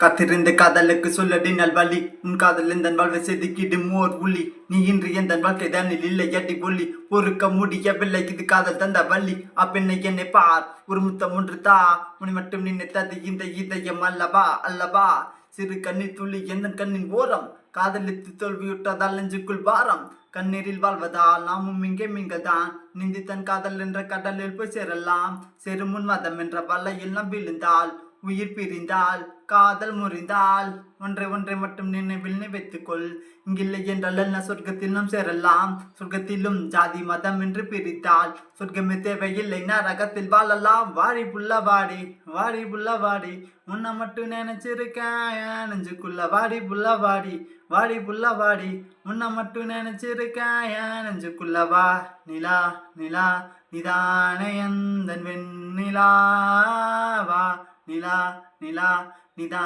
காத்திருந்த காதலுக்கு சொல்லடி நல்வழி உன் காதல் எந்த வாழ்வை செதுக்கிடும் ஓர் உள்ளி நீ இன்று எந்த வாழ்க்கை தானில் இல்லை அடி ஒல்லி பொறுக்க முடியவில்லை இது காதல் தந்த வள்ளி அப்பெண்ணை என்னை பார் ஒரு முத்தம் ஒன்று தா உன்னை மட்டும் நினைத்தது இந்த இதயம் அல்லவா அல்லவா சிறு கண்ணீர் துளி எந்த கண்ணின் ஓரம் காதலித்து தோல்வியுற்றதால் நெஞ்சுக்குள் பாரம் கண்ணீரில் வாழ்வதால் நாமும் இங்கே மீன்கள்தான் நீந்தி தன் காதல் என்ற கடலில் போய் சேரலாம் சேரும் முன்வாதம் என்ற வலையில் நாம் விழுந்தால் உயிர் பிரிந்தால் காதல் முறிந்தால் ஒன்றை மட்டும் நினைவில் வைத்துக்கொள் இங்கில்லை என்றால் என்ன சொர்க்கத்தில் நாம் சேரலாம் சொர்க்கத்திலும் ஜாதி மதம் என்று பிரித்தால் சொர்க்கமே தேவையில்லை நரகத்தில் வாழலாம் வாடி புள்ள வாடி வாடி புள்ள வாடி உன்னை மட்டும் நினைச்சிருக்கேன் நெஞ்சுக்குள்ள வாடி புள்ள வாடி வாடி புள்ள வாடி உன்னை மட்டும் நினைச்சிருக்கேன் நெஞ்சுக்குள்ள வா நிலா நிலா நிதானே எந்தன் வெண்ணிலா வா நிலா நிலா நிதா